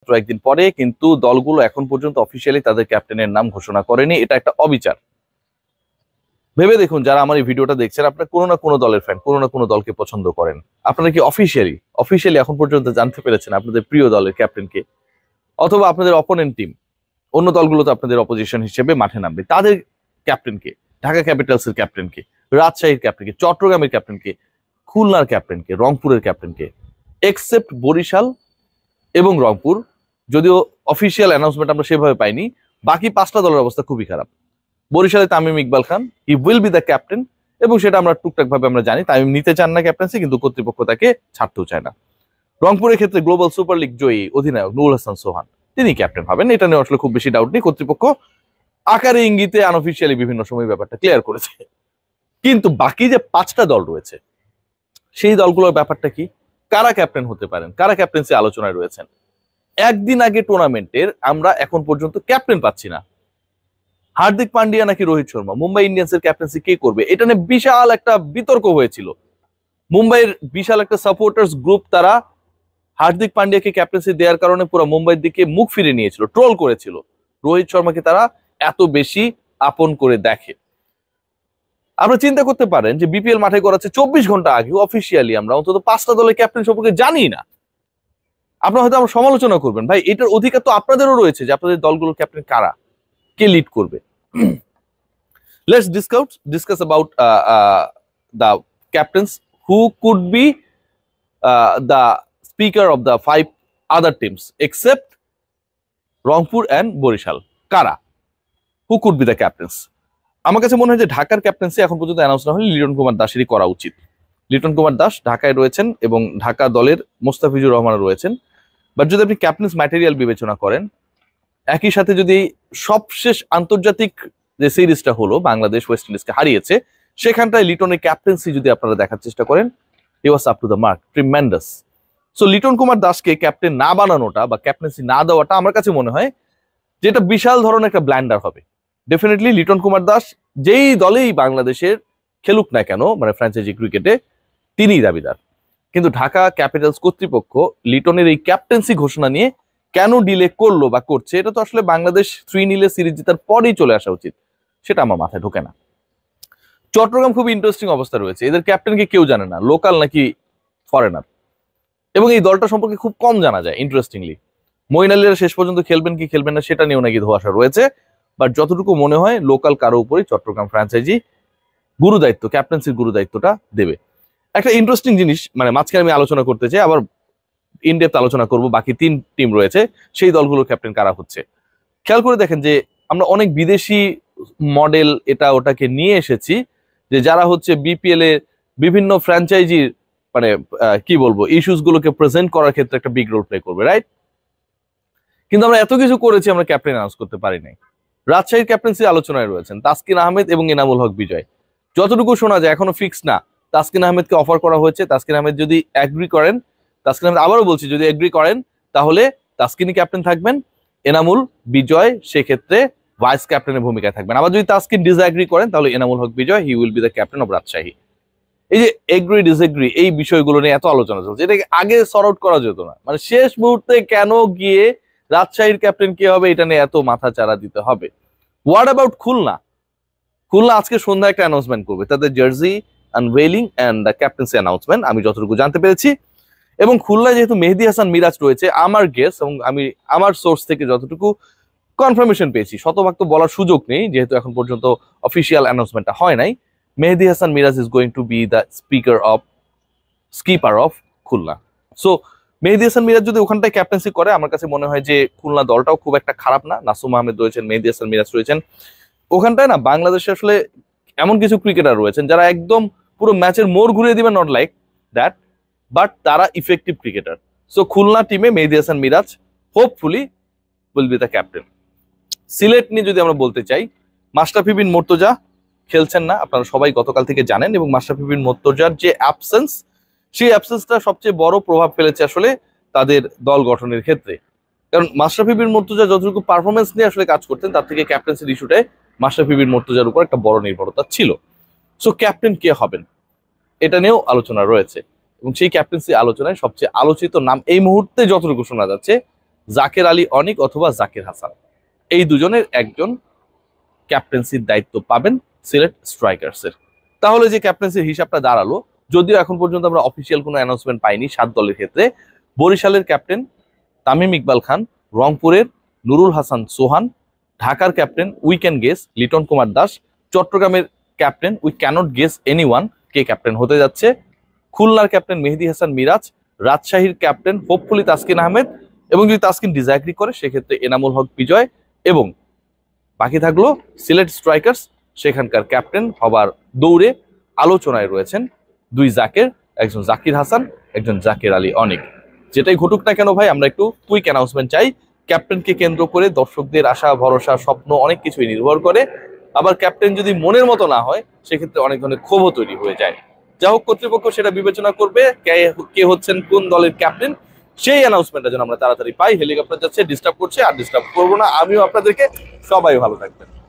একদিন পরে, কিন্তু দলগুলো এখন পর্যন্ত অফিসিয়ালি তাদের ক্যাপ্টেনের নাম ঘোষণা করেনি। এটা একটা অবিচার। ভেবে দেখুন, যারা আমার এই ভিডিওটা দেখছেন, আপনারা কোনো না কোনো দলের ফ্যান, কোনো না কোনো দলকে পছন্দ করেন। আপনারা কি অফিসিয়ালি এখন পর্যন্ত জানতে পেরেছেন আপনাদের প্রিয় দলের ক্যাপ্টেনকে? অথবা আপনাদের অপোনেন্ট টিম, অন্য দলগুলো তো আপনাদের অপোজিশন হিসেবে মাঠে নামবে, তাদের ক্যাপ্টেনকে, ঢাকা ক্যাপিটালসের ক্যাপ্টেনকে, রাজশাহীর ক্যাপ্টেনকে, চট্টগ্রামের ক্যাপ্টেনকে, খুলনার ক্যাপ্টেনকে, রংপুরের ক্যাপ্টেনকে, এক্সেপ্ট বরিশাল এবং রংপুর, যদিও অফিসিয়াল অ্যানাউন্সমেন্ট আমরা সেভাবে পাইনি, বাকি 5টা দলের অবস্থা খুবই খারাপ। বরিশালে Tamim Iqbal Khan, he will be the captain, এবং সেটা আমরা টুকটাক ভাবে আমরা জানি তামিম নিতে চান না ক্যাপ্টেন্সি, কিন্তু কর্তৃপক্ষ তাকে ছাড়তেও চায় না। রংপুরের ক্ষেত্রে গ্লোবাল সুপার লিগ জয়ী অধিনায়ক নুরুল হাসান সোহান, তিনি ক্যাপ্টেন হবেন, এটা নিয়ে আসলে খুব বেশি ডাউট নেই। কর্তৃপক্ষ আকারে ইঙ্গিতে আনঅফিসিয়ালি বিভিন্ন সময় ব্যাপারটা ক্লিয়ার করেছে। কিন্তু বাকি যে 5টা দল রয়েছে, সেই দলগুলোর ব্যাপারটা কি? কারা ক্যাপ্টেন হতে পারেন, কারা ক্যাপ্টেন্সি আলোচনায় রয়েছেন? একদিন আগে টুর্নামেন্টের আমরা এখন পর্যন্ত ক্যাপ্টেন পাচ্ছি না। হার্দিক পান্ডিয়া নাকি রোহিত শর্মা, মুম্বাই ইন্ডিয়ান্সের ক্যাপ্টেন্সি কে করবে, এটা নিয়ে বিশাল একটা বিতর্ক হয়েছিল। মুম্বাইয়ের বিশাল একটা সাপোর্টার্স গ্রুপ, তারা হার্দিক পান্ডিয়াকে ক্যাপ্টেন্সি দেওয়ার কারণে পুরো মুম্বাইয়ের দিকে মুখ ফিরে নিয়েছিল, ট্রোল করেছিল। রোহিত শর্মাকে তারা এত বেশি আপন করে দেখে। আপনারা চিন্তা করতে পারেন যে বিপিএল মাঠে করাচ্ছে 24 ঘন্টা আগে অফিসিয়ালি আমরা অন্তত 5টা দলের ক্যাপ্টেন সম্পর্কে জানি না। আপনারা হয়তো আমার সমালোচনা করবেন, ভাই এটার অধিকার তো আপনাদেরও রয়েছে যে আপনাদের দলগুলোর ক্যাপ্টেন কারা, কে লিড করবে। Let's discuss about the captains who could be the speaker of the 5 other teams except Rangpur and Barishal. কারা? Who could be the captains? আমার কাছে মনে হয় যে ঢাকার ক্যাপ্টেন্সি এখন পর্যন্ত অ্যানাউন্স না হলে লিটন কুমার দাসেরই করা উচিত। লিটন কুমার দাস ঢাকায় রয়েছেন এবং ঢাকা দলের মোস্তাফিজুর রহমান রয়েছেন। বাট যদি আপনি ক্যাপ্টেন্স ম্যাটেরিয়াল বিবেচনা করেন, একই সাথে যদি সবশেষ আন্তর্জাতিক যে সিরিজটা হলো, বাংলাদেশ ওয়েস্ট ইন্ডিজকে হারিয়েছে, সেখানটায় লিটনের ক্যাপ্টেন্সি যদি আপনারা দেখার চেষ্টা করেন, he was up to the mark, tremendous. So Liton Kumar দাসকে ক্যাপ্টেন না বানানোটা বা ক্যাপ্টেন্সি না দেওয়াটা আমার কাছে মনে হয় যে এটা বিশাল ধরনের একটা ব্ল্যান্ডার হবে। ডেফিনেটলি লিটন কুমার দাস যেই দলেই বাংলাদেশের খেলুক না কেন, মানে ফ্র্যাঞ্চাইজি ক্রিকেটে, তিনিই দাবিদার। কিন্তু ঢাকা ক্যাপিটালস কর্তৃপক্ষ লিটনের এই ক্যাপ্টেন্সি ঘোষণা নিয়ে কেন ডিলে করলো বা করছে, এটা তো আসলে বাংলাদেশ 3-0 সিরিজ জেতার পরেই চলে আসা উচিত, সেটা আমার মাথায় ঢোকে না। চট্টগ্রাম খুব ইন্টারেস্টিং অবস্থা রয়েছে, এদের ক্যাপ্টেনকে কেউ জানে না, লোকাল নাকি ফরেনার, এবং এই দলটা সম্পর্কে খুব কম জানা যায়। ইন্টারেস্টিংলি মঈন আলীরা শেষ পর্যন্ত খেলবেন কি খেলবেন না সেটা নিয়েও নাকি ধোঁয়াশা রয়েছে। বাট যতটুকু মনে হয় লোকাল কারো উপরেই চট্টগ্রাম ফ্র্যাঞ্চাইজি গুরুদায়িত্ব, ক্যাপ্টেন্সির গুরুদায়িত্বটা দেবে। একটা ইন্টারেস্টিং জিনিস, মানে মাঝখানে আমি আলোচনা করতে চাই, আবার ইনডেপথ আলোচনা করব, বাকি 3 টিম রয়েছে, সেই দলগুলোর ক্যাপ্টেন কারা হচ্ছে। খেয়াল করে দেখেন যে আমরা অনেক বিদেশি মডেল এটা ওটাকে নিয়ে এসেছি, যে যারা হচ্ছে বিপিএল এর বিভিন্ন ফ্র্যাঞ্চাইজির মানে কি বলবো ইস্যুস গুলোকে প্রেজেন্ট করার ক্ষেত্রে একটা বিগ রোল প্লে করবে, রাইট? কিন্তু আমরা এত কিছু করেছি, আমরা ক্যাপ্টেন অ্যানাউন্স করতে পারি নাই। রাজশাহীর ক্যাপ্টেন্সি আলোচনায় রয়েছেন তাসকিন আহমেদ এবং এনামুল হক বিজয়। যতটুকু শোনা যায় এখনো ফিক্স না। তাসকিন আহমেদকে অফার করা হয়েছে, তাসকিন আহমেদ যদি এগ্রি করেন, তাসকিন আহমেদ আবারও বলছি যদি এগ্রি করেন তাহলে তাসকিনই ক্যাপ্টেন থাকবেন, এনামুল বিজয় সেক্ষেত্রে ভাইস ক্যাপ্টেনের ভূমিকায় থাকবেন। আবার যদি তাসকিন ডিসএগ্রি করেন তাহলে Enamul Haque Bijoy, he will be the captain of Rajshahi. এই যে এগ্রি ডিসএগ্রি এই বিষয়গুলো নিয়ে এত আলোচনা চলছে, এটাকে আগে সর্ট আউট করা যেত না? মানে শেষ মুহূর্তে কেন গিয়ে রাজশাহীর ক্যাপ্টেন কে হবে এটা নিয়ে এত মাথা চারা দিতে হবে? What about Khulna? খুলনা আজকে সন্ধ্যায় একটা অ্যানাউন্সমেন্ট করবে, তাদের jersey unveiling and the captaincy announcement, আমি যতটুকু জানতে পেরেছি। এবং খুলনায় যেহেতু মেহেদী হাসান মিরাজ রয়েছে, আমার গেস এবং আমি আমার সোর্স থেকে যতটুকু কনফার্মেশন পেয়েছি, শতভাগ তো বলার সুযোগ নেই যেহেতু এখন পর্যন্ত অফিসিয়াল অ্যানাউন্সমেন্টটা হয় নাই, Mehidy Hasan Miraz is going to be the skipper of Khulna. So Mehidy Hasan Miraz যদি ওখানটায় ক্যাপ্টেন্সি করে, আমার কাছে মনে হয় যে খুলনা দলটাও খুব একটা খারাপ না। নাসুম আহমেদ রয়েছেন, মেহেদী হাসান মিরাজ রয়েছেন, ওখানটায় না বাংলাদেশে আসলে এমন কিছু ক্রিকেটার রয়েছেন যারা একদম পুরো ম্যাচের মোড় ঘুরিয়ে দিবেন, নট লাইক দ্যাট, বাট তারা ইফেক্টিভ ক্রিকেটার। সো খুলনা টিমে Mehidy Hasan Miraz hopefully will be the captain. Sylhet নিয়ে যদি আমরা বলতে চাই, মাশরাফি বিন মুর্তজা খেলছেন না, আপনারা সবাই গতকাল থেকে জানেন, এবং মাশরাফি বিন মুর্তজার যে অ্যাবসেন্স, সেই অ্যাবসেন্সটা সবচেয়ে বড় প্রভাব ফেলেছে আসলে তাদের দল গঠনের ক্ষেত্রে। কারণ মাশরাফি বিন মুর্তজা যতটুকু পারফরমেন্স নিয়ে আসলে কাজ করতেন, তার থেকে ক্যাপ্টেন্সির ইস্যুটায় মাশরাফি বিন মুর্তজার উপর একটা বড় নির্ভরতা ছিল। সো ক্যাপ্টেন কে হবেন এটা নিয়েও আলোচনা রয়েছে, এবং সেই ক্যাপ্টেন্সি আলোচনায় সবচেয়ে আলোচিত নাম এই মুহূর্তে যতটুকু শোনা যাচ্ছে জাকের আলী অনিক অথবা জাকির হাসান, এই দুজনের একজন ক্যাপ্টেন্সির দায়িত্ব পাবেন সিলেট স্ট্রাইকার্সের। তাহলে যে ক্যাপ্টেন্সির হিসাবটা দাঁড়ালো, যদিও এখন পর্যন্ত আমরা অফিসিয়াল কোনো অ্যানাউন্সমেন্ট পাইনি 7 দলের ক্ষেত্রে। বরিশালের ক্যাপ্টেন তামিম ইকবাল খান, রংপুরের নুরুল হাসান সোহান, ঢাকার captain we can guess Liton Kumar Das, চট্টগ্রামের captain we can't guess anyone কে ক্যাপ্টেন হতে যাচ্ছে, খুলনার ক্যাপ্টেন মেহেদী হাসান মিরাজ, রাজশাহীর ক্যাপ্টেন হোপফুলি তাসকিন আহমেদ, এবং যদি তাসকিন ডিসঅ্যাগ্রি করে সেক্ষেত্রে এনামুল হক বিজয়, এবং বাকি থাকলো সিলেট স্ট্রাইকার্স, সেখানকার ক্যাপ্টেন হবার দৌড়ে আলোচনায় রয়েছেন 2 জাকের, একজন জাকির হাসান, একজন জাকের আলী অনিক। যেটাই ঘটুক না কেন ভাই, আমরা একটু কুইক অ্যানাউন্সমেন্ট চাই। ক্যাপ্টেনকে কেন্দ্র করে দর্শকদের আশা ভরসা স্বপ্ন অনেক কিছুই নির্ভর করে। আবার ক্যাপ্টেন যদি মনের মতো না হয় সেক্ষেত্রে অনেক ধরনের ক্ষোভও তৈরি হয়ে যায়। যা হোক, কর্তৃপক্ষ সেটা বিবেচনা করবে কে হচ্ছেন কোন দলের ক্যাপ্টেন, সেই অ্যানাউন্সমেন্টটা যেন আমরা তাড়াতাড়ি পাই। হেলিকপ্টার যাচ্ছে, ডিস্টার্ব করছে, আর ডিস্টার্ব করবো না আমিও আপনাদেরকে। সবাই ভালো থাকবেন।